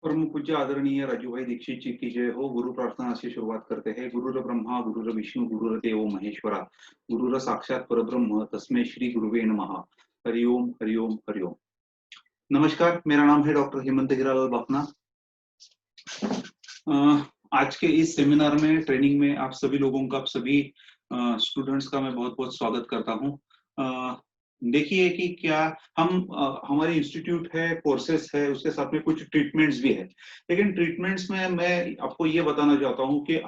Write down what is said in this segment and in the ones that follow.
परम पूज्य आदरणीय राजू भाई दीक्षित जी की जय हो। गुरु प्रार्थना से शुरुआत करते हैं। गुरुर ब्रह्मा गुरुर विष्णु गुरुर देवो महेश्वरा गुरुर साक्षात परब्रह्म तस्मै श्री गुरुवे नमः। हरिओम हरिओम हरिओम। नमस्कार, मेरा नाम है डॉक्टर हेमंत हिरालाल बापना। आज के इस सेमिनार में ट्रेनिंग में आप सभी लोगों का, आप सभी स्टूडेंट्स का मैं बहुत बहुत स्वागत करता हूँ। देखिए कि क्या हमारे इंस्टीट्यूट है, कोर्सेस है, उसके साथ में कुछ ट्रीटमेंट्स भी है। लेकिन ट्रीटमेंट्स में मैं आपको ये बताना चाहता हूँ कि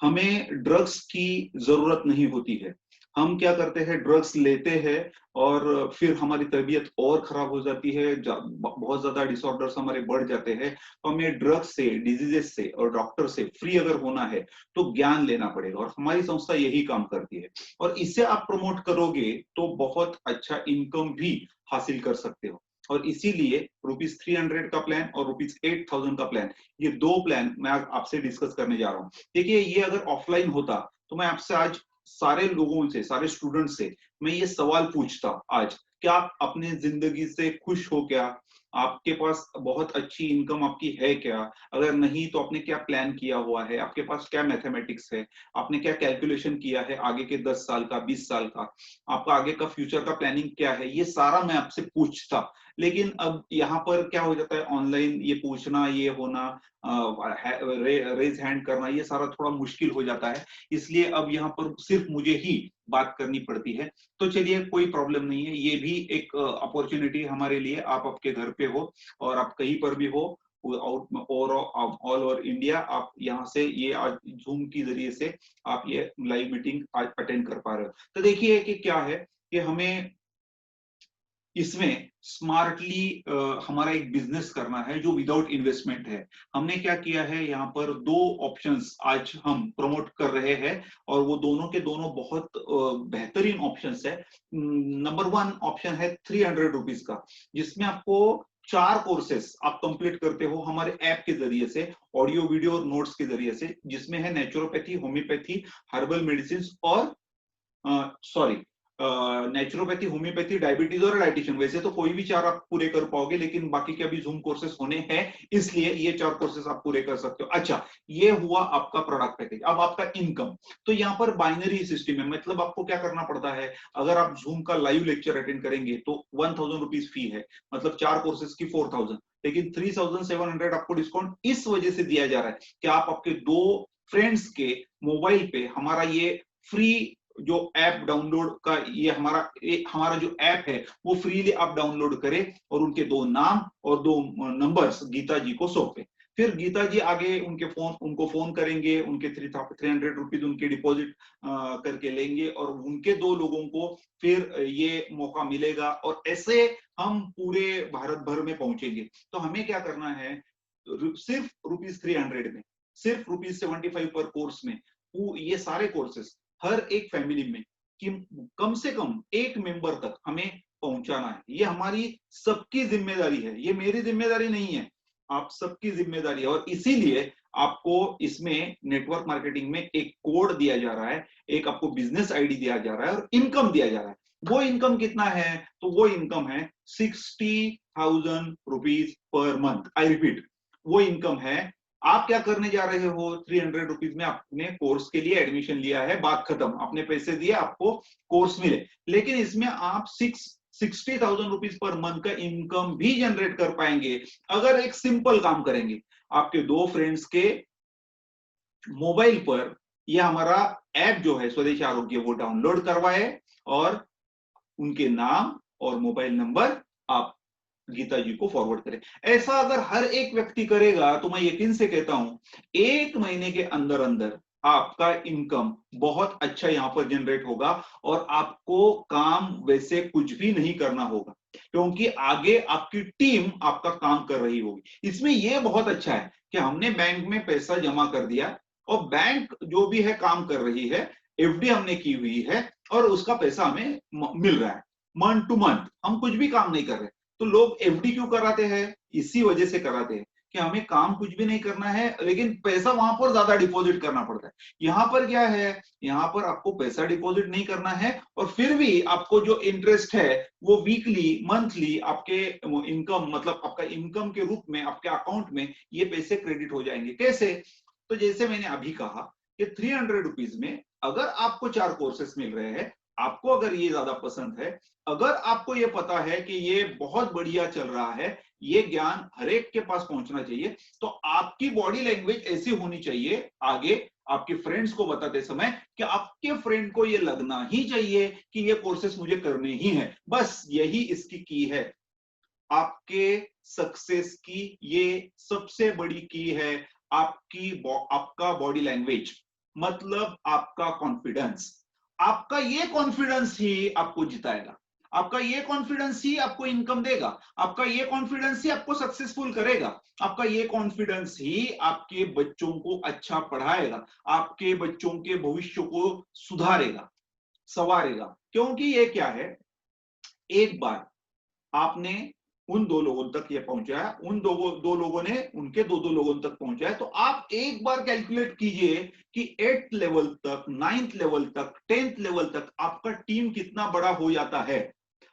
हमें ड्रग्स की जरूरत नहीं होती है। हम क्या करते हैं, ड्रग्स लेते हैं और फिर हमारी तबीयत और खराब हो जाती है, बहुत ज्यादा डिसऑर्डर्स हमारे बढ़ जाते हैं। तो हमें ड्रग्स से, डिजीजेस से और डॉक्टर से फ्री अगर होना है तो ज्ञान लेना पड़ेगा, और हमारी संस्था यही काम करती है। और इससे आप प्रमोट करोगे तो बहुत अच्छा इनकम भी हासिल कर सकते हो। और इसीलिए ₹300 का प्लान और ₹8,000 का प्लान, ये दो प्लान मैं आपसे डिस्कस करने जा रहा हूँ। देखिए, ये अगर ऑफलाइन होता तो मैं आपसे आज सारे लोगों से, सारे स्टूडेंट से मैं ये सवाल पूछता आज, क्या आप अपने जिंदगी से खुश हो क्या? आपके पास बहुत अच्छी इनकम आपकी है क्या? अगर नहीं तो आपने क्या प्लान किया हुआ है? आपके पास क्या मैथमेटिक्स है? आपने क्या कैलकुलेशन किया है आगे के 10 साल का, 20 साल का? आपका आगे का फ्यूचर का प्लानिंग क्या है? ये सारा मैं आपसे पूछता। लेकिन अब यहाँ पर क्या हो जाता है, ऑनलाइन ये पूछना, ये होना, रेज हैंड करना, ये सारा थोड़ा मुश्किल हो जाता है। इसलिए अब यहाँ पर सिर्फ मुझे ही बात करनी पड़ती है। तो चलिए, कोई प्रॉब्लम नहीं है, ये भी एक अपॉर्चुनिटी हमारे लिए। आप आपके घर पे हो और आप कहीं पर भी हो, और ऑल ओवर इंडिया, आप यहाँ से ये आज जूम की जरिए से आप ये लाइव मीटिंग आज अटेंड कर पा रहे हो। तो देखिए कि क्या है कि हमें इसमें स्मार्टली हमारा एक बिजनेस करना है जो विदाउट इन्वेस्टमेंट है। हमने क्या किया है, यहाँ पर दो ऑप्शंस आज हम प्रमोट कर रहे हैं, और वो दोनों के दोनों बहुत बेहतरीन ऑप्शंस है। नंबर वन ऑप्शन है ₹300 का, जिसमें आपको 4 कोर्सेस आप कंप्लीट करते हो हमारे ऐप के जरिए से, ऑडियो वीडियो और नोट्स के जरिए से, जिसमें है नेचुरोपैथी, होम्योपैथी, हर्बल मेडिसिन और सॉरी नेचुरोपैथी, होम्योपैथी, डायबिटीज और डाइटिशियन। वैसे तो कोई भी 4 आप पूरे कर पाओगे, लेकिन बाकी के अभी जूम कोर्सेस होने हैं, इसलिए ये 4 कोर्सेस आप पूरे कर सकते हो। अच्छा, ये हुआ आपका प्रोडक्ट पैकेज। अब आपका इनकम, तो यहाँ पर बाइनरी सिस्टम है। मतलब आपको क्या करना पड़ता है, अगर आप जूम का लाइव लेक्चर अटेंड करेंगे तो ₹1,000 फी है, मतलब 4 कोर्सेस की 4,000। लेकिन 3,700 आपको डिस्काउंट इस वजह से दिया जा रहा है कि आप आपके 2 फ्रेंड्स के मोबाइल पे हमारा ये फ्री जो ऐप डाउनलोड का, ये हमारा जो ऐप है वो फ्रीली आप डाउनलोड करें और उनके 2 नाम और 2 नंबर्स गीता जी को सौंपे। फिर गीता जी आगे उनको फोन करेंगे, उनके ₹300 उनके डिपॉजिट करके लेंगे, और उनके 2 लोगों को फिर ये मौका मिलेगा। और ऐसे हम पूरे भारत भर में पहुंचेंगे। तो हमें क्या करना है, सिर्फ ₹300 में, सिर्फ ₹75 पर कोर्स में ये सारे कोर्सेस हर एक फैमिली में कि कम से कम एक मेंबर तक हमें पहुंचाना है। ये हमारी सबकी जिम्मेदारी है, ये मेरी जिम्मेदारी नहीं है, आप सबकी जिम्मेदारी है। और इसीलिए आपको इसमें नेटवर्क मार्केटिंग में एक कोड दिया जा रहा है, एक आपको बिजनेस आईडी दिया जा रहा है और इनकम दिया जा रहा है। वो इनकम कितना है, तो वो इनकम है ₹60,000 पर मंथ। आई रिपीट, वो इनकम है। आप क्या करने जा रहे हो, ₹300 में आपने कोर्स के लिए एडमिशन लिया है, बात खत्म, आपने पैसे दिए, आपको कोर्स मिले। लेकिन इसमें आप ₹60,000 पर मंथ का इनकम भी जनरेट कर पाएंगे अगर एक सिंपल काम करेंगे। आपके 2 फ्रेंड्स के मोबाइल पर यह हमारा ऐप जो है स्वदेश आरोग्य, वो डाउनलोड करवाए और उनके नाम और मोबाइल नंबर आप गीता जी को फॉरवर्ड करें। ऐसा अगर हर एक व्यक्ति करेगा तो मैं यकीन से कहता हूं 1 महीने के अंदर अंदर आपका इनकम बहुत अच्छा यहां पर जनरेट होगा, और आपको काम वैसे कुछ भी नहीं करना होगा, क्योंकि आगे आपकी टीम आपका काम कर रही होगी। इसमें यह बहुत अच्छा है कि हमने बैंक में पैसा जमा कर दिया और बैंक जो भी है काम कर रही है, एफडी हमने की हुई है और उसका पैसा हमें मिल रहा है मंथ टू मंथ। हम कुछ भी काम नहीं कर रहे। तो लोग एफडी क्यों कराते हैं, इसी वजह से कराते हैं कि हमें काम कुछ भी नहीं करना है, लेकिन पैसा वहां पर ज्यादा डिपॉजिट करना पड़ता है। यहाँ पर क्या है, यहाँ पर आपको पैसा डिपॉजिट नहीं करना है और फिर भी आपको जो इंटरेस्ट है वो वीकली मंथली आपके इनकम, मतलब आपका इनकम के रूप में आपके अकाउंट में ये पैसे क्रेडिट हो जाएंगे। कैसे? तो जैसे मैंने अभी कहा कि 300 रुपीज में अगर आपको 4 कोर्सेस मिल रहे हैं, आपको अगर ये ज्यादा पसंद है, अगर आपको ये पता है कि ये बहुत बढ़िया चल रहा है, ये ज्ञान हरेक के पास पहुंचना चाहिए, तो आपकी बॉडी लैंग्वेज ऐसी होनी चाहिए आगे आपके फ्रेंड्स को बताते समय कि आपके फ्रेंड को ये लगना ही चाहिए कि ये कोर्सेस मुझे करने ही है। बस यही इसकी की है, आपके सक्सेस की ये सबसे बड़ी की है। आपका बॉडी लैंग्वेज, मतलब आपका कॉन्फिडेंस। आपका ये कॉन्फिडेंस ही आपको जिताएगा, आपका ये कॉन्फिडेंस ही आपको इनकम देगा, आपका ये कॉन्फिडेंस ही आपको सक्सेसफुल करेगा, आपका ये कॉन्फिडेंस ही आपके बच्चों को अच्छा पढ़ाएगा, आपके बच्चों के भविष्य को सुधारेगा, संवारेगा। क्योंकि ये क्या है, एक बार आपने उन 2 लोगों तक ये पहुंचाया, उन दो लोगों ने उनके दो लोगों तक पहुंचाया, तो आप एक बार कैलकुलेट कीजिए कि 8th लेवल तक, 9th लेवल तक, 10th लेवल तक आपका टीम कितना बड़ा हो जाता है।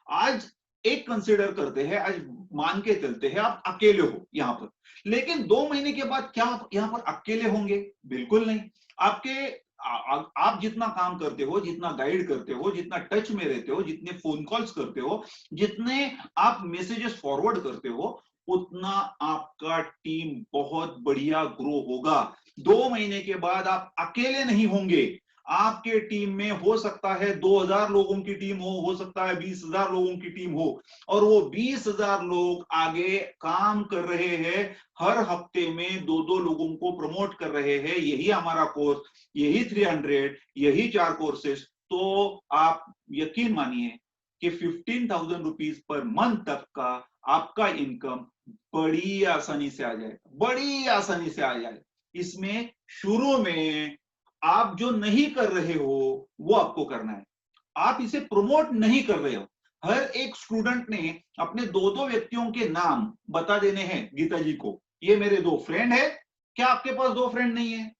आज एक कंसिडर करते हैं, आज मान के चलते हैं आप अकेले हो यहाँ पर, लेकिन 2 महीने के बाद क्या आप यहाँ पर अकेले होंगे? बिल्कुल नहीं। आपके आप जितना काम करते हो, जितना गाइड करते हो, जितना टच में रहते हो, जितने फोन कॉल्स करते हो, जितने आप मैसेजेस फॉरवर्ड करते हो, उतना आपका टीम बहुत बढ़िया ग्रो होगा। 2 महीने के बाद आप अकेले नहीं होंगे, आपके टीम में हो सकता है 2000 लोगों की टीम हो सकता है 20,000 लोगों की टीम हो, और वो 20,000 लोग आगे काम कर रहे हैं, हर हफ्ते में 2-2 लोगों को प्रमोट कर रहे हैं। यही हमारा कोर्स, यही 300, यही 4 कोर्सेस। तो आप यकीन मानिए कि 15,000 रुपीज पर मंथ तक का आपका इनकम बड़ी आसानी से आ जाए, बड़ी आसानी से आ जाए। इसमें शुरू में आप जो नहीं कर रहे हो वो आपको करना है, आप इसे प्रमोट नहीं कर रहे हो। हर एक स्टूडेंट ने अपने 2-2 व्यक्तियों के नाम बता देने हैं गीता जी को, ये मेरे 2 फ्रेंड है। क्या आपके पास 2 फ्रेंड नहीं है?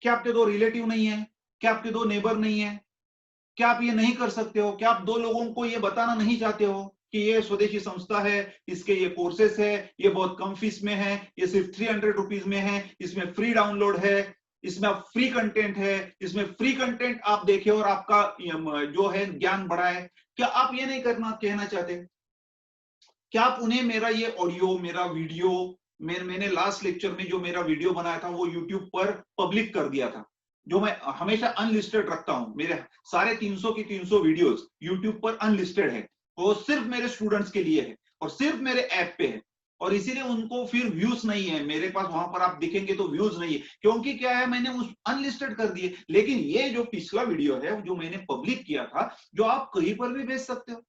क्या आपके 2 रिलेटिव नहीं है? क्या आपके 2 नेबर नहीं है? क्या आप ये नहीं कर सकते हो? क्या आप 2 लोगों को ये बताना नहीं चाहते हो कि ये स्वदेशी संस्था है, इसके ये कोर्सेस है, ये बहुत कम फीस में है, ये सिर्फ 300 रुपीज में है, इसमें फ्री डाउनलोड है, इसमें आप फ्री कंटेंट है, इसमें फ्री कंटेंट आप देखें और आपका जो है ज्ञान बढ़ाए। क्या आप ये नहीं करना कहना चाहते? क्या आप उन्हें मेरा ये ऑडियो, मेरा वीडियो, मैंने लास्ट लेक्चर में जो मेरा वीडियो बनाया था वो यूट्यूब पर पब्लिक कर दिया था, जो मैं हमेशा अनलिस्टेड रखता हूं, मेरे सारे 300 की 300 वीडियोस यूट्यूब पर अनलिस्टेड है, वो सिर्फ मेरे स्टूडेंट्स के लिए है और सिर्फ मेरे ऐप पे है, और इसीलिए उनको फिर व्यूज नहीं है मेरे पास, वहां पर आप दिखेंगे तो व्यूज नहीं है, क्योंकि क्या है, मैंने उस अनलिस्टेड कर दिए। लेकिन ये जो पिछला वीडियो है जो मैंने पब्लिक किया था, जो आप कहीं पर भी भेज सकते हो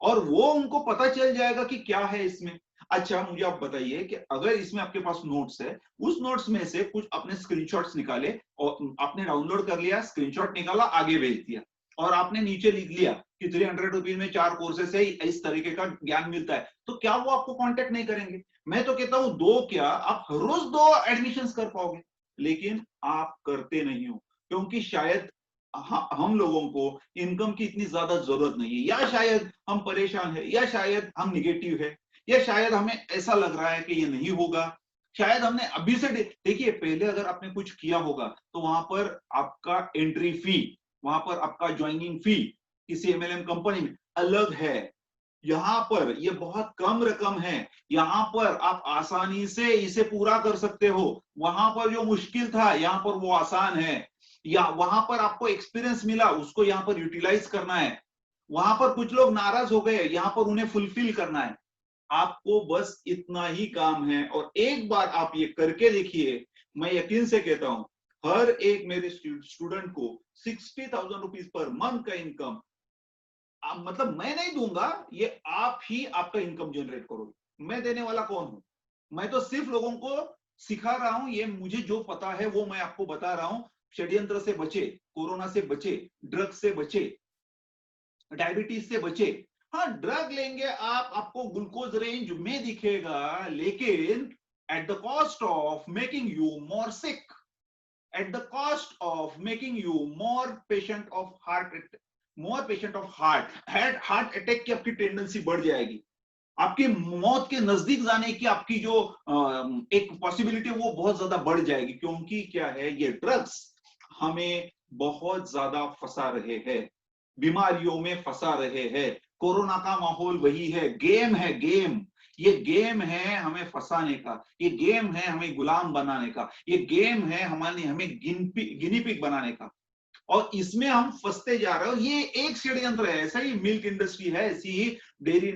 और वो उनको पता चल जाएगा कि क्या है इसमें। अच्छा, मुझे आप बताइए कि अगर इसमें आपके पास नोट्स है, उस नोट्स में से कुछ अपने स्क्रीनशॉट्स निकाले और आपने डाउनलोड कर लिया, स्क्रीनशॉट निकाला, आगे भेज दिया, और आपने नीचे लिख लिया कि 300 रुपीज में 4 कोर्सेस है, इस तरीके का ज्ञान मिलता है, तो क्या वो आपको कांटेक्ट नहीं करेंगे? मैं तो कहता हूं 2 क्या, आप हर रोज 2 एडमिशंस कर पाओगे, लेकिन आप करते नहीं हो, क्योंकि शायद हम लोगों को इनकम की इतनी ज्यादा जरूरत नहीं है, या शायद हम परेशान है, या शायद हम निगेटिव है, या शायद हमें ऐसा लग रहा है कि ये नहीं होगा। शायद हमने अभी से देखिए, पहले अगर आपने कुछ किया होगा तो वहां पर आपका एंट्री फी, वहां पर आपका ज्वाइनिंग फी किसी एमएलएम कंपनी में अलग है। यहाँ पर ये बहुत कम रकम है, यहाँ पर आप आसानी से इसे पूरा कर सकते हो। वहां पर जो मुश्किल था यहाँ पर वो आसान है, या वहां पर आपको एक्सपीरियंस मिला उसको यहाँ पर यूटिलाइज करना है। वहां पर कुछ लोग नाराज हो गए, यहाँ पर उन्हें फुलफिल करना है। आपको बस इतना ही काम है, और एक बार आप ये करके देखिए, मैं यकीन से कहता हूं हर एक मेरे स्टूडेंट को 60,000 रुपीज पर मंथ का इनकम, मतलब मैं नहीं दूंगा, ये आप ही आपका इनकम जनरेट करोगे। मैं देने वाला कौन हूं? मैं तो सिर्फ लोगों को सिखा रहा हूं, ये मुझे जो पता है वो मैं आपको बता रहा हूं। षड्यंत्र से बचे, कोरोना से बचे, ड्रग्स से बचे, डायबिटीज से बचे। हाँ, ड्रग लेंगे आप, आपको ग्लूकोज रेंज में दिखेगा, लेकिन at the cost of making you more sick, at the cost of making you more patient of heart attack की आपकी टेंडेंसी बढ़ जाएगी, आपकी मौत के नजदीक जाने की आपकी जो एक पॉसिबिलिटी वो बहुत ज्यादा बढ़ जाएगी, क्योंकि क्या है, ये ड्रग्स हमें बहुत ज्यादा फंसा रहे हैं, बीमारियों में फंसा रहे हैं। कोरोना का माहौल वही है, गेम है, गेम, ये गेम है हमें फंसाने का, ये गेम है हमें गुलाम बनाने का, ये गेम है हमें गिनी पिग बनाने का, और इसमें हम फंसते जा रहे हो। ये एक षड्यंत्र है, ऐसा ही मिल्क इंडस्ट्री है, ऐसी ही डेयरी,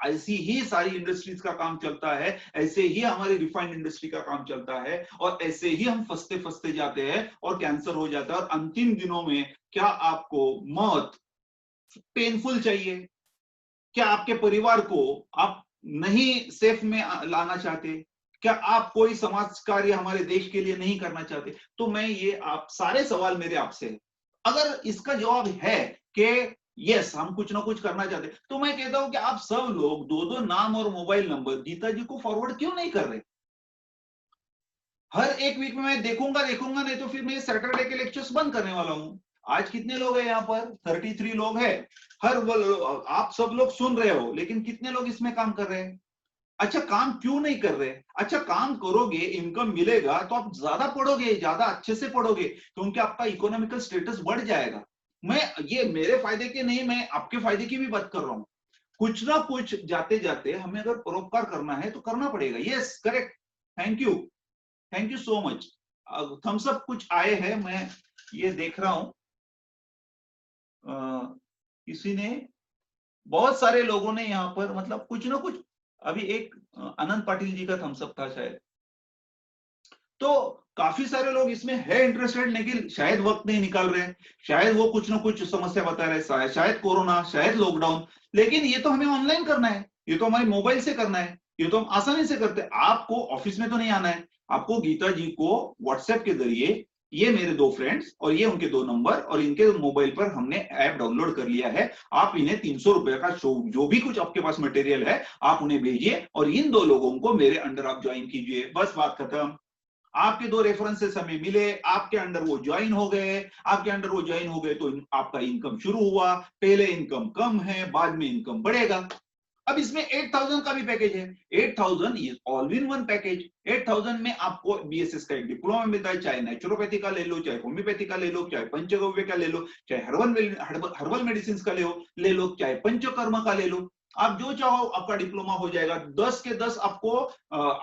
ऐसी ही सारी इंडस्ट्रीज का काम चलता है, ऐसे ही हमारी रिफाइंड इंडस्ट्री का काम चलता है, और ऐसे ही हम फंसते फंसते जाते हैं और कैंसर हो जाता है, और अंतिम दिनों में क्या आपको मौत पेनफुल चाहिए? क्या आपके परिवार को आप नहीं सेफ में लाना चाहते? क्या आप कोई समाज कार्य हमारे देश के लिए नहीं करना चाहते? तो मैं ये, आप सारे सवाल मेरे आपसे है, अगर इसका जवाब है कि यस हम कुछ ना कुछ करना चाहते, तो मैं कहता हूं कि आप सब लोग दो दो नाम और मोबाइल नंबर गीता जी को फॉरवर्ड क्यों नहीं कर रहे? हर एक वीक में मैं देखूंगा, नहीं तो फिर मैं सैटरडे के लेक्चर्स बंद करने वाला हूं। आज कितने लोग हैं यहाँ पर? 33 लोग हैं। आप सब लोग सुन रहे हो, लेकिन कितने लोग इसमें काम कर रहे हैं? अच्छा, काम क्यों नहीं कर रहे? अच्छा, काम करोगे, इनकम मिलेगा तो आप ज्यादा पढ़ोगे, ज्यादा अच्छे से पढ़ोगे, क्योंकि आपका इकोनॉमिकल स्टेटस बढ़ जाएगा। मैं, ये मेरे फायदे के नहीं, मैं आपके फायदे की भी बात कर रहा हूं। कुछ ना कुछ जाते जाते हमें अगर परोपकार करना है तो करना पड़ेगा। Yes, correct, thank you so much. Thumbs up कुछ आए हैं, मैं ये देख रहा हूं। किसी ने, बहुत सारे लोगों ने यहाँ पर मतलब कुछ ना कुछ, अभी एक अनंत पाटिल जी का थम्स अप था शायद, तो काफी सारे लोग इसमें है इंटरेस्टेड, लेकिन शायद वक्त नहीं निकाल रहे हैं, शायद वो कुछ ना कुछ समस्या बता रहे हैं, शायद कोरोना, शायद लॉकडाउन। लेकिन ये तो हमें ऑनलाइन करना है, ये तो हमारे मोबाइल से करना है, ये तो हम आसानी से करते हैं। आपको ऑफिस में तो नहीं आना है, आपको गीता जी को व्हाट्सएप के जरिए, ये मेरे दो फ्रेंड्स और ये उनके दो नंबर, और इनके मोबाइल पर हमने ऐप डाउनलोड कर लिया है। आप इन्हें 300 रुपए का जो भी कुछ आपके पास मटेरियल है आप उन्हें भेजिए, और इन दो लोगों को मेरे अंडर आप ज्वाइन कीजिए, बस बात खत्म। आपके दो रेफरेंसेस हमें मिले, आपके अंडर वो ज्वाइन हो गए, आपके अंडर वो ज्वाइन हो गए तो आपका इनकम शुरू हुआ। पहले इनकम कम है, बाद में इनकम बढ़ेगा। अब इसमें 8000 का भी पैकेज है। 8000 is all in one package. 8000 में आपको बीएसएस का एक डिप्लोमा मिलता है, चाहे नेचुरोपैथी का ले लो, चाहे होम्योपैथी का ले लो, चाहे पंचगव्य का ले लो, चाहे हर्बल मेडिसिन का ले लो, चाहे पंचकर्म का ले लो। आप जो चाहो आपका डिप्लोमा हो जाएगा। 10 के 10 आपको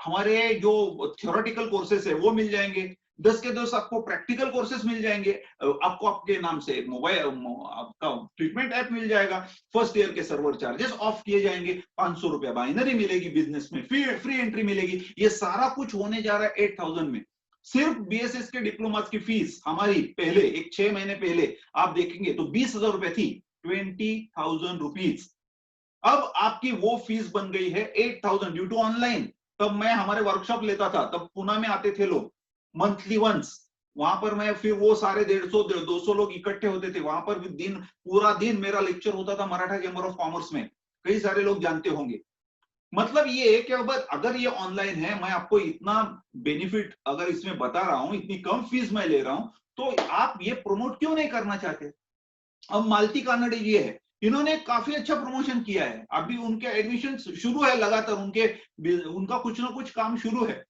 हमारे जो थियोरेटिकल कोर्सेस है वो मिल जाएंगे, 10 के 10 आपको प्रैक्टिकल कोर्सेस मिल जाएंगे, आपको आपके नाम से मोबाइल आपका ट्रीटमेंट ऐप मिल जाएगा, फर्स्ट ईयर के सर्वर चार्जेस ऑफ किए जाएंगे, 500 रुपया बाइनरी मिलेगी, बिजनेस में फ्री एंट्री मिलेगी। ये सारा कुछ होने जा रहा है 8000 में। सिर्फ बीएसएस के डिप्लोमा की फीस हमारी पहले एक 6 महीने पहले आप देखेंगे तो 20,000 रुपए थी, 20,000 रुपीज। अब आपकी वो फीस बन गई है 8000 ड्यू टू ऑनलाइन। तब मैं हमारे वर्कशॉप लेता था, तब पुणे में आते थे लोग मंथली वंस, वहां पर मैं फिर वो सारे 150 200 लोग इकट्ठे होते थे वहां पर भी, दिन पूरा दिन मेरा लेक्चर होता था मराठा चैम्बर ऑफ कॉमर्स में, कई सारे लोग जानते होंगे। मतलब ये है कि अगर ये ऑनलाइन है, मैं आपको इतना बेनिफिट अगर इसमें बता रहा हूं, इतनी कम फीस में ले रहा हूं, तो आप ये प्रमोट क्यों नहीं करना चाहते? अब मालती कानडे जी है, इन्होंने काफी अच्छा प्रमोशन किया है, अभी उनके एडमिशन शुरू है लगातार, उनका कुछ ना कुछ काम शुरू है।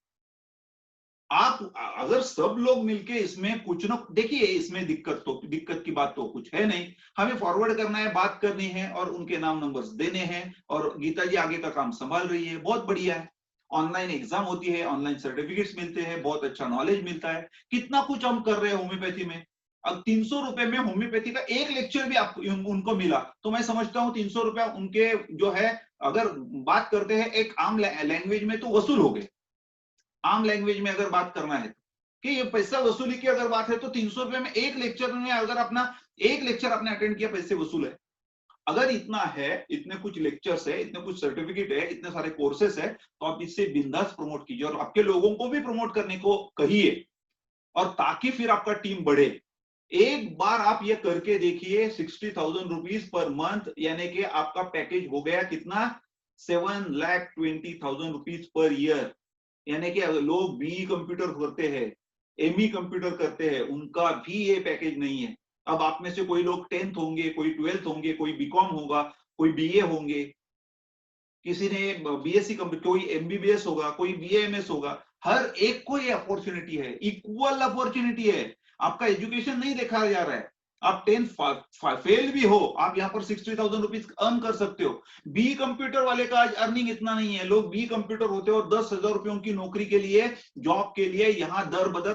आप अगर सब लोग मिलके इसमें कुछ ना, देखिए इसमें दिक्कत की बात तो कुछ है नहीं, हमें फॉरवर्ड करना है, बात करनी है और उनके नाम नंबर्स देने हैं, और गीता जी आगे का काम संभाल रही है, बहुत बढ़िया है। ऑनलाइन एग्जाम होती है, ऑनलाइन सर्टिफिकेट्स मिलते हैं, बहुत अच्छा नॉलेज मिलता है, कितना कुछ हम कर रहे हैं होम्योपैथी में। अब 300 रुपए में होम्योपैथी का एक लेक्चर भी आपको उनको मिला तो मैं समझता हूँ 300 रुपया उनके जो है, अगर बात करते हैं एक आम लैंग्वेज में तो वसूल हो गए। आम लैंग्वेज में अगर बात करना है तो, कि ये पैसा वसूली की अगर बात है तो 300 रुपए में एक लेक्चर में अगर अपना एक लेक्चर आपने अटेंड किया, पैसे वसूल है। अगर इतना है, इतने कुछ लेक्चर्स है, इतने कुछ सर्टिफिकेट है, इतने सारे कोर्सेस है, तो आप इससे बिंदास प्रमोट कीजिए और आपके लोगों को भी प्रमोट करने को कहिए, और ताकि फिर आपका टीम बढ़े। एक बार आप ये करके देखिए, 60,000 रुपीज पर मंथ, यानी कि आपका पैकेज हो गया कितना, 7,20,000 रुपीज पर ईयर। यानी कि अगर लोग बीई कंप्यूटर करते हैं, एमई कंप्यूटर करते हैं, उनका भी ये पैकेज नहीं है। अब आप में से कोई लोग 10th होंगे, कोई 12th होंगे, कोई बीकॉम होगा, कोई बीए होंगे, किसी ने बीएससी कंप्लीट, कोई एमबीबीएस होगा, कोई बीएएमएस होगा। हर एक को ये अपॉर्चुनिटी है, इक्वल अपॉर्चुनिटी है। आपका एजुकेशन नहीं देखा जा रहा है। आप 10th फेल भी हो, आप यहाँ पर 60,000 रुपीज अर्न कर सकते हो। बी कंप्यूटर वाले का आज अर्निंग इतना नहीं है। लोग बी कंप्यूटर होते हो और 10,000 रुपयों की नौकरी के लिए, जॉब के लिए यहाँ दर बदर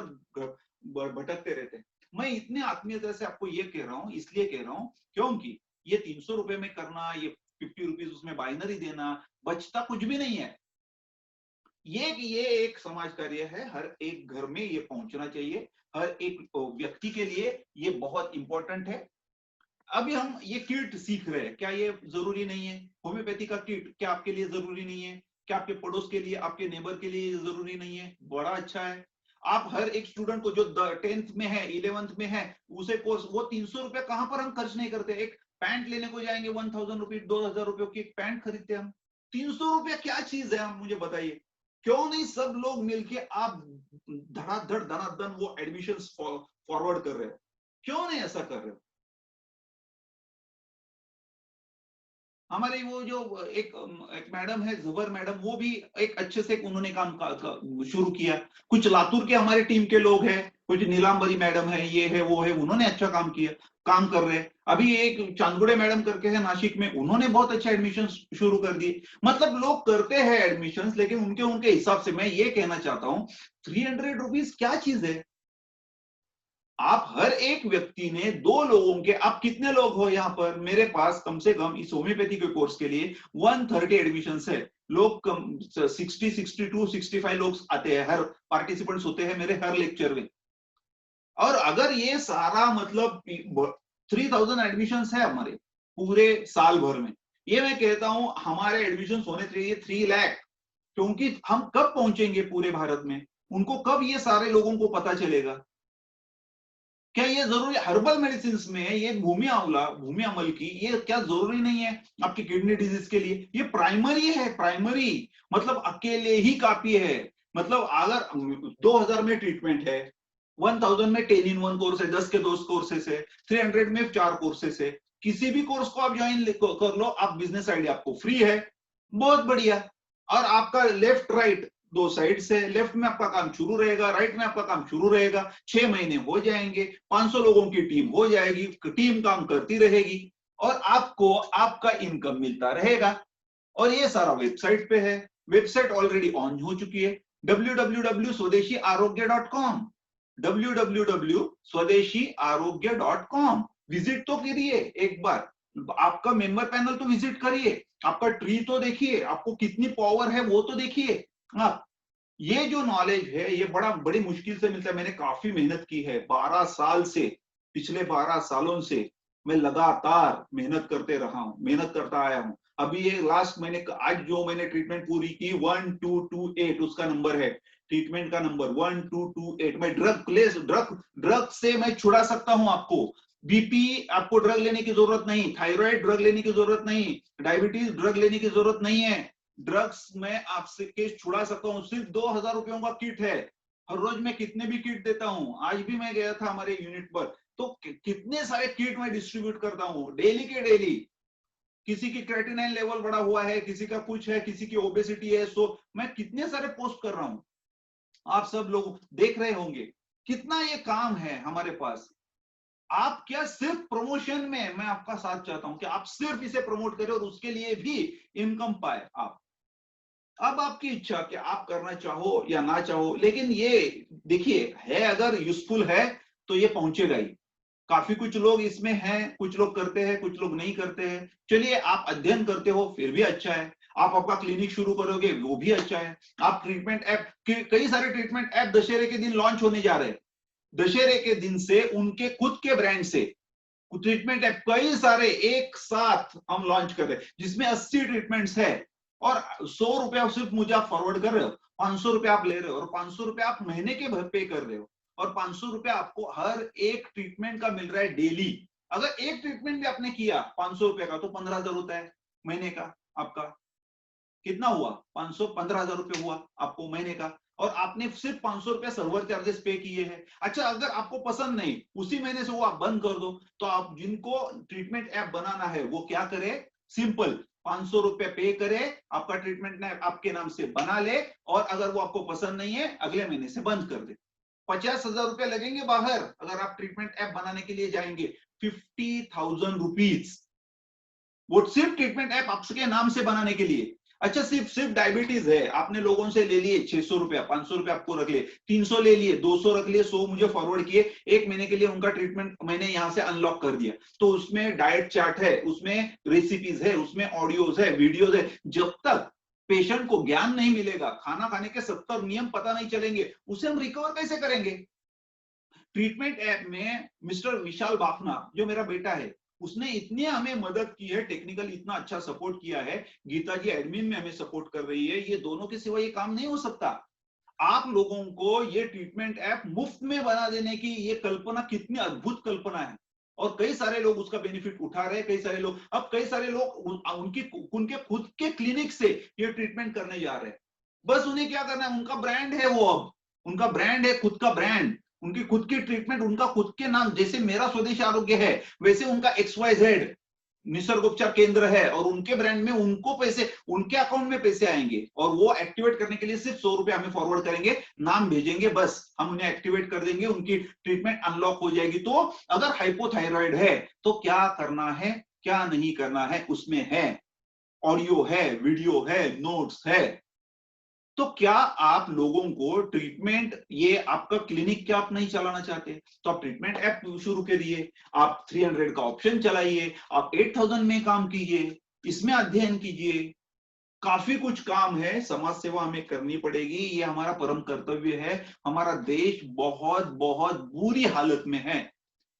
भटकते रहते हैं। मैं इतने आत्मीयता से आपको ये कह रहा हूँ, इसलिए कह रहा हूँ क्योंकि ये 300 रुपए में करना, ये 50 रुपीज उसमें बाइनरी देना, बचता कुछ भी नहीं है। ये एक समाज कार्य है, हर एक घर में ये पहुंचना चाहिए, हर एक व्यक्ति के लिए ये बहुत इंपॉर्टेंट है। अभी हम ये किट सीख रहे हैं, क्या ये जरूरी नहीं है? होम्योपैथी का किट क्या आपके लिए जरूरी नहीं है? क्या आपके पड़ोस के लिए, आपके नेबर के लिए जरूरी नहीं है? बड़ा अच्छा है। आप हर एक स्टूडेंट को जो 10th में है, 11th में है, उसे कोर्स, वो 300 रुपए कहां पर हम खर्च नहीं करते। एक पैंट लेने को जाएंगे 1000 रुपीज, 2000 रुपयों की एक पैंट खरीदते हम। 300 रुपया क्या चीज है, आप मुझे बताइए। क्यों नहीं सब लोग मिलके आप धड़ाधड़ धनाधन वो एडमिशन फॉरवर्ड कर रहे हो? क्यों नहीं ऐसा कर रहे हो? हमारे वो जो एक मैडम है, जुबर मैडम, वो भी एक अच्छे से उन्होंने काम शुरू किया। कुछ लातूर के हमारे टीम के लोग हैं, कुछ नीलांबरी मैडम है, ये है वो है, उन्होंने अच्छा काम किया, काम कर रहे हैं। अभी एक चांदगुड़े मैडम करके है नासिक में, उन्होंने बहुत अच्छा एडमिशन शुरू कर दिए। मतलब लोग करते हैं एडमिशन, लेकिन उनके उनके हिसाब से। मैं ये कहना चाहता हूँ 300 रुपीज क्या चीज है? आप हर एक व्यक्ति ने, दो लोगों के, आप कितने लोग हो यहाँ पर? मेरे पास कम से कम इस होम्योपैथी के कोर्स के लिए 130 एडमिशन है। लोग कम 60, 62, 65 लोग आते हैं, हर पार्टिसिपेंट्स होते हैं मेरे हर लेक्चर में। और अगर ये सारा मतलब 3000 एडमिशन है हमारे पूरे साल भर में, ये मैं कहता हूं हमारे एडमिशन होने चाहिए 3 लाख। क्योंकि हम कब पहुंचेंगे पूरे भारत में? उनको कब ये सारे लोगों को पता चलेगा? क्या ये जरूरी हर्बल मेडिसिन में ये भूमि आंवला, भूमि अमल की, ये क्या जरूरी नहीं है आपकी किडनी डिजीज के लिए? ये प्राइमरी है, प्राइमरी मतलब अकेले ही काफी है। मतलब अगर 2000 में ट्रीटमेंट है, 1000 में 10 in 1 कोर्स है, 10 के 2 कोर्सेस है, 300 में 4 कोर्सेस है। किसी भी कोर्स को आप ज्वाइन कर लो, आप बिजनेस आइडिया आपको फ्री है, बहुत बढ़िया। और आपका लेफ्ट राइट दो साइड से, लेफ्ट में आपका काम शुरू रहेगा, राइट में आपका काम शुरू रहेगा। 6 महीने हो जाएंगे, 500 लोगों की टीम हो जाएगी, टीम काम करती रहेगी और आपको आपका इनकम मिलता रहेगा। और ये सारा वेबसाइट पे है, वेबसाइट ऑलरेडी ऑन हो चुकी है, www.swadeshi-arogya.com, www.swadeshi-arogya.com। विजिट तो करिए एक बार, आपका मेंबर पैनल तो विजिट करिए, आपका ट्री तो देखिए, आपको कितनी पावर है वो तो देखिए। आप ये जो नॉलेज है ये बड़ी मुश्किल से मिलता है। मैंने काफी मेहनत की है, 12 साल से, पिछले 12 सालों से मैं लगातार मेहनत करते रहा हूं, मेहनत करता आया हूं। अभी ये लास्ट मैंने आज जो मैंने ट्रीटमेंट पूरी की 1228 उसका नंबर है, ट्रीटमेंट का नंबर 1228। मैं ड्रग से मैं छुड़ा सकता हूं आपको। बीपी आपको ड्रग लेने की जरूरत नहीं, थायराइड ड्रग लेने की जरूरत नहीं, डायबिटीज ड्रग लेने की जरूरत नहीं है। ड्रग्स में आपसे केस छुड़ा सकता हूँ, सिर्फ 2000 रुपयों का किट है। हर रोज मैं कितने भी किट देता हूँ, आज भी मैं गया था हमारे यूनिट पर, तो कितने सारे किट मैं डिस्ट्रीब्यूट करता हूँ डेली के डेली। किसी की क्रेटिनाइन लेवल बढ़ा हुआ है, किसी का कुछ है, किसी की ओबेसिटी है, सो मैं कितने सारे पोस्ट कर रहा हूँ, आप सब लोग देख रहे होंगे। कितना ये काम है हमारे पास। आप क्या सिर्फ प्रमोशन में मैं आपका साथ चाहता हूं कि आप सिर्फ इसे प्रमोट करें और उसके लिए भी इनकम पाए आप। अब आपकी इच्छा कि आप करना चाहो या ना चाहो, लेकिन ये देखिए है, अगर यूजफुल है तो ये पहुंचेगा ही। काफी कुछ लोग इसमें हैं, कुछ लोग करते हैं, कुछ लोग नहीं करते हैं। चलिए, आप अध्ययन करते हो फिर भी अच्छा है, आप आपका क्लिनिक शुरू करोगे वो भी अच्छा है। आप ट्रीटमेंट ऐप, कई सारे ट्रीटमेंट ऐप दशहरे के दिन लॉन्च होने जा रहे हैं। दशहरे के दिन से उनके खुद के ब्रांड से ट्रीटमेंट ऐप कई सारे एक साथ हम लॉन्च कर रहे हैं, जिसमें 80 ट्रीटमेंट्स है। और 100 रुपया सिर्फ मुझे आप फॉरवर्ड कर रहे हो, 500 रुपया आप ले रहे हो, और 500 रुपया आप महीने के भर पे कर रहे हो, और 500 रुपया आपको हर एक ट्रीटमेंट का मिल रहा है डेली। अगर एक ट्रीटमेंट भी आपने किया 500 रुपए का, तो 15,000 होता है महीने का। आपका कितना हुआ? 500, 15,000 रुपये हुआ आपको महीने का। और आपने सिर्फ 500 रुपया सर्वर चार्जेस पे किए हैं। अच्छा, अगर आपको पसंद नहीं, उसी महीने से वो आप बंद कर दो। तो आप जिनको ट्रीटमेंट ऐप बनाना है वो क्या करे, सिंपल 500 रुपया पे करे, आपका ट्रीटमेंट ऐप आपके नाम से बना ले, और अगर वो आपको पसंद नहीं है अगले महीने से बंद कर दे। 50,000 रुपया लगेंगे बाहर अगर आप ट्रीटमेंट ऐप बनाने के लिए जाएंगे, 50,000 रुपीज, वो सिर्फ ट्रीटमेंट ऐप आपके नाम से बनाने के लिए। अच्छा, सिर्फ डायबिटीज है, आपने लोगों से ले लिए 600 रुपया, 500 रुपया आपको रख लिए, 300 ले लिए, 200 रख लिए, 100 मुझे फॉरवर्ड किए, एक महीने के लिए उनका ट्रीटमेंट मैंने यहां से अनलॉक कर दिया। तो उसमें डाइट चार्ट है, उसमें रेसिपीज है, उसमें ऑडियोज है, वीडियोज है। जब तक पेशेंट को ज्ञान नहीं मिलेगा, खाना खाने के 70 नियम पता नहीं चलेंगे, उसे हम रिकवर कैसे करेंगे। ट्रीटमेंट ऐप में मिस्टर विशाल बाफना, जो मेरा बेटा है, उसने इतनी हमें मदद की है, टेक्निकल इतना अच्छा सपोर्ट किया है, गीता जी एडमिन में हमें सपोर्ट कर रही है, ये दोनों के सिवा ये काम नहीं हो सकता। आप लोगों को ये ट्रीटमेंट ऐप मुफ्त में बना देने की ये कल्पना कितनी अद्भुत कल्पना है, और कई सारे लोग उसका बेनिफिट उठा रहे हैं। कई सारे लोग, अब कई सारे लोग उनके खुद के क्लिनिक से ये ट्रीटमेंट करने जा रहे हैं। बस उन्हें क्या करना है, उनका ब्रांड है वो, अब उनका ब्रांड है, खुद का ब्रांड, उनकी खुद की ट्रीटमेंट, उनका खुद के नाम, जैसे मेरा स्वदेश आरोग्य है वैसे उनका XYZ निसर्ग उपचार केंद्र है, और उनके ब्रांड में उनको पैसे, उनके अकाउंट में पैसे आएंगे, और वो एक्टिवेट करने के लिए सिर्फ 100 रुपया हमें फॉरवर्ड करेंगे, नाम भेजेंगे, बस हम उन्हें एक्टिवेट कर देंगे, उनकी ट्रीटमेंट अनलॉक हो जाएगी। तो अगर हाइपोथायराइड है तो क्या करना है, क्या नहीं करना है, उसमें है, ऑडियो है, वीडियो है, नोट्स है। तो क्या आप लोगों को ट्रीटमेंट, ये आपका क्लिनिक क्या आप नहीं चलाना चाहते, तो आप ट्रीटमेंट ऐप शुरू करिए, आप 300 का ऑप्शन चलाइए, आप 8000 में काम कीजिए, इसमें अध्ययन कीजिए। काफी कुछ काम है, समाज सेवा हमें करनी पड़ेगी, ये हमारा परम कर्तव्य है। हमारा देश बहुत बहुत बुरी हालत में है,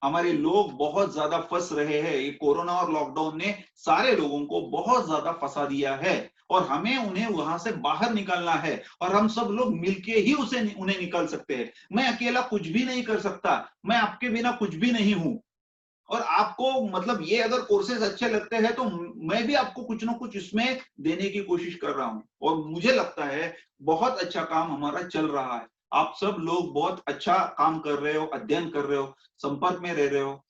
हमारे लोग बहुत ज्यादा फंस रहे हैं। ये कोरोना और लॉकडाउन ने सारे लोगों को बहुत ज्यादा फंसा दिया है, और हमें उन्हें वहां से बाहर निकालना है, और हम सब लोग मिलके ही उन्हें निकाल सकते हैं। मैं अकेला कुछ भी नहीं कर सकता, मैं आपके बिना कुछ भी नहीं हूं। और आपको मतलब ये अगर कोर्सेज अच्छे लगते हैं तो मैं भी आपको कुछ ना कुछ इसमें देने की कोशिश कर रहा हूं, और मुझे लगता है बहुत अच्छा काम हमारा चल रहा है। आप सब लोग बहुत अच्छा काम कर रहे हो, अध्ययन कर रहे हो, संपर्क में रह रहे हो,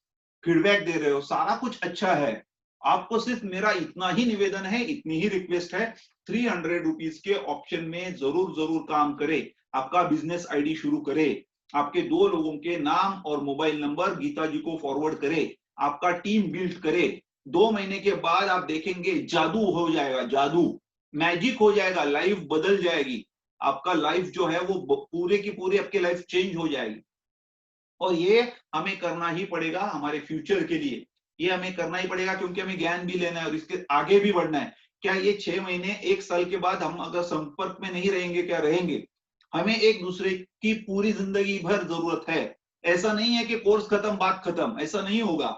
फीडबैक दे रहे हो, सारा कुछ अच्छा है। आपको सिर्फ मेरा इतना ही निवेदन है, इतनी ही रिक्वेस्ट है, 300 रुपीज के ऑप्शन में जरूर जरूर काम करे, आपका बिजनेस आईडी शुरू करे, आपके 2 लोगों के नाम और मोबाइल नंबर गीता जी को फॉरवर्ड करे, आपका टीम बिल्ड करे। 2 महीने के बाद आप देखेंगे जादू हो जाएगा, जादू, मैजिक हो जाएगा, लाइफ बदल जाएगी, आपका लाइफ जो है वो पूरे की पूरी आपकी लाइफ चेंज हो जाएगी। और ये हमें करना ही पड़ेगा हमारे फ्यूचर के लिए, ये हमें करना ही पड़ेगा, क्योंकि हमें ज्ञान भी लेना है और इसके आगे भी बढ़ना है। क्या ये 6 महीने 1 साल के बाद हम अगर संपर्क में नहीं रहेंगे, क्या रहेंगे? हमें एक दूसरे की पूरी जिंदगी भर जरूरत है। ऐसा नहीं है कि कोर्स खत्म बात खत्म, ऐसा नहीं होगा,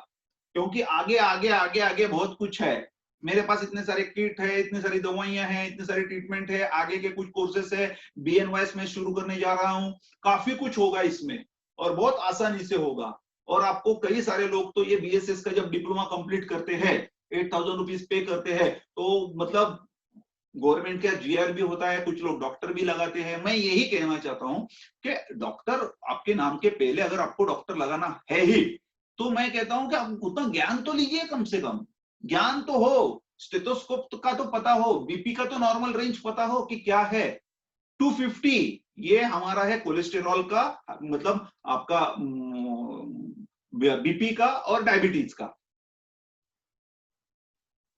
क्योंकि आगे आगे आगे आगे बहुत कुछ है। मेरे पास इतने सारे किट है, इतनी सारी दवाइयां हैं, इतने सारे ट्रीटमेंट है, आगे के कुछ कोर्सेस है, BNYS में शुरू करने जा रहा हूं, काफी कुछ होगा इसमें, और बहुत आसानी से होगा। और आपको कई सारे लोग तो ये BSS का जब डिप्लोमा कंप्लीट करते हैं, 8000 रुपीज पे करते हैं, तो मतलब गवर्नमेंट का GR भी होता है, कुछ लोग डॉक्टर भी लगाते हैं। मैं यही कहना चाहता हूं कि डॉक्टर आपके नाम के पहले अगर आपको डॉक्टर लगाना है ही, तो मैं कहता हूं कि आप उतना ज्ञान तो लीजिए, कम से कम ज्ञान तो हो, स्टेथोस्कोप का तो पता हो, BP का तो नॉर्मल रेंज पता हो कि क्या है। 250 ये हमारा है कोलेस्टेरॉल का, मतलब आपका BP का और डायबिटीज का।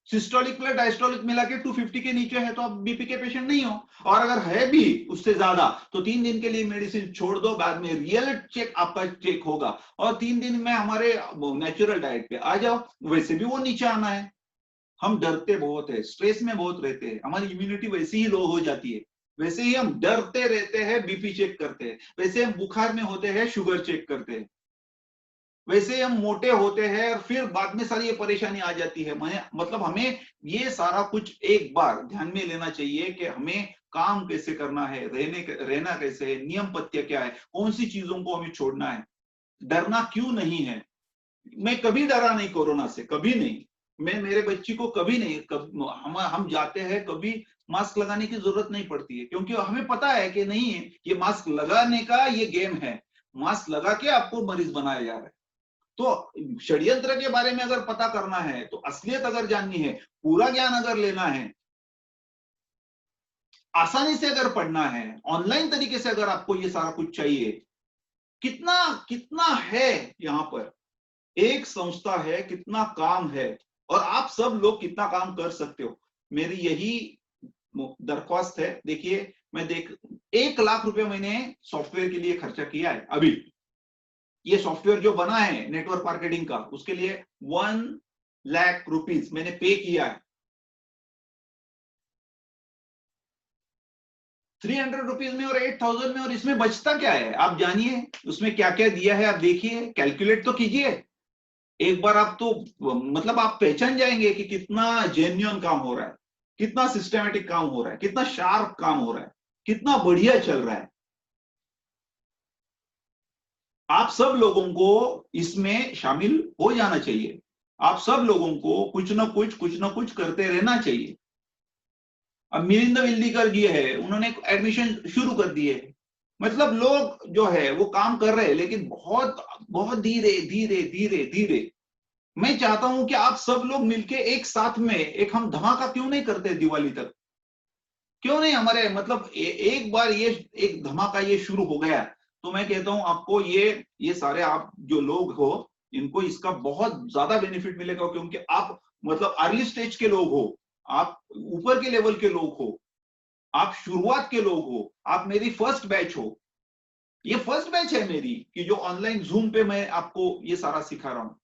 सिस्टोलिक प्लस डायस्टोलिक मिला के 250 के नीचे है तो आप BP के पेशेंट नहीं हो, और अगर है भी उससे ज्यादा तो 3 दिन के लिए मेडिसिन छोड़ दो, बाद में रियल चेक आपका चेक होगा, और 3 दिन में हमारे नेचुरल डाइट पे आ जाओ, वैसे भी वो नीचे आना है। हम डरते बहुत है, स्ट्रेस में बहुत रहते हैं, हमारी इम्यूनिटी वैसे ही लो हो जाती है, वैसे ही हम डरते रहते हैं, BP चेक करते हैं, वैसे हम बुखार में होते हैं, शुगर चेक करते हैं, वैसे हम मोटे होते हैं, और फिर बाद में सारी ये परेशानी आ जाती है। मतलब हमें ये सारा कुछ एक बार ध्यान में लेना चाहिए कि हमें काम कैसे करना है, रहना कैसे है, नियम पथ्य क्या है, कौन सी चीजों को हमें छोड़ना है, डरना क्यों नहीं है। मैं कभी डरा नहीं कोरोना से, कभी नहीं। मैं मेरे बच्ची को कभी नहीं, हम जाते हैं, कभी मास्क लगाने की जरूरत नहीं पड़ती है, क्योंकि हमें पता है कि नहीं है ये मास्क लगाने का ये गेम है, मास्क लगा के आपको मरीज बनाया जा रहा है। तो षड्यंत्र के बारे में अगर पता करना है, तो असलियत अगर जाननी है, पूरा ज्ञान अगर लेना है, आसानी से अगर पढ़ना है, ऑनलाइन तरीके से अगर आपको ये सारा कुछ चाहिए, कितना कितना है यहाँ पर, एक संस्था है, कितना काम है, और आप सब लोग कितना काम कर सकते हो। मेरी यही दरख्वास्त है। देखिए, मैं 1 लाख रुपए मैंने सॉफ्टवेयर के लिए खर्चा किया है। अभी ये सॉफ्टवेयर जो बना है नेटवर्क मार्केटिंग का, उसके लिए 1 लाख रुपीज मैंने पे किया है। 300 रुपीज में और 8000 में, और इसमें बचता क्या है आप जानिए, उसमें क्या क्या दिया है आप देखिए, कैलकुलेट तो कीजिए एक बार। आप तो मतलब आप पहचान जाएंगे कि कितना जेन्युइन काम हो रहा है, कितना सिस्टमेटिक काम हो रहा है, कितना शार्प काम हो रहा है, कितना बढ़िया चल रहा है। आप सब लोगों को इसमें शामिल हो जाना चाहिए। आप सब लोगों को कुछ ना कुछ करते रहना चाहिए। अब मिलिंद विल्लीकर जी है, उन्होंने एडमिशन शुरू कर दिए, मतलब लोग जो है वो काम कर रहे हैं, लेकिन बहुत बहुत धीरे धीरे धीरे धीरे। मैं चाहता हूं कि आप सब लोग मिलके एक साथ में एक हम धमाका क्यों नहीं करते दिवाली तक, क्यों नहीं हमारे मतलब एक बार ये एक धमाका ये शुरू हो गया, तो मैं कहता हूं आपको ये सारे आप जो लोग हो, इनको इसका बहुत ज्यादा बेनिफिट मिलेगा, क्योंकि आप मतलब अर्ली स्टेज के लोग हो, आप ऊपर के लेवल के लोग हो, आप शुरुआत के लोग हो, आप मेरी फर्स्ट बैच हो। ये फर्स्ट बैच है मेरी कि जो ऑनलाइन जूम पे मैं आपको ये सारा सिखा रहा हूं।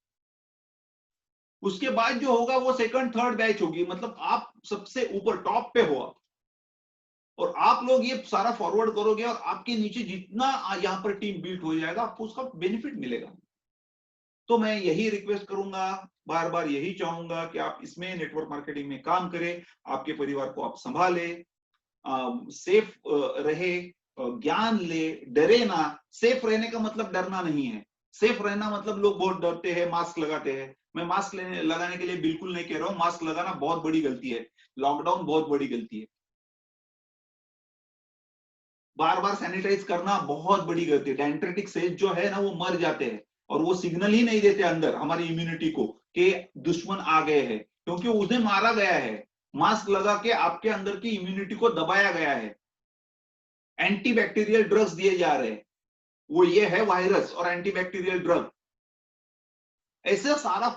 उसके बाद जो होगा वो सेकंड थर्ड बैच होगी, मतलब आप सबसे ऊपर टॉप पे हो आप, और आप लोग ये सारा फॉरवर्ड करोगे, और आपके नीचे जितना यहाँ पर टीम बिल्ड हो जाएगा, आपको उसका बेनिफिट मिलेगा। तो मैं यही रिक्वेस्ट करूंगा, बार बार यही चाहूंगा कि आप इसमें नेटवर्क मार्केटिंग में काम करें, आपके परिवार को आप संभाले, सेफ रहे, ज्ञान ले, डरे ना। सेफ रहने का मतलब डरना नहीं है। सेफ रहना मतलब लोग बहुत डरते हैं, मास्क लगाते हैं। मैं मास्क लगाने के लिए बिल्कुल नहीं कह रहा हूँ, मास्क लगाना बहुत बड़ी गलती है, लॉकडाउन बहुत बड़ी गलती है, बार बार सैनिटाइज करना बहुत बड़ी गलती है। डेंड्रेटिक सेल्स जो है ना वो मर जाते हैं, और वो सिग्नल ही नहीं देते अंदर हमारी इम्यूनिटी को कि दुश्मन आ गए हैं, क्योंकि उन्हें मारा गया है। मास्क लगा के आपके अंदर की इम्यूनिटी को दबाया गया है, एंटीबैक्टीरियल ड्रग्स दिए जा रहे हैं, वो ये है वायरस और एंटीबैक्टीरियल ड्रग, ऐसा सारा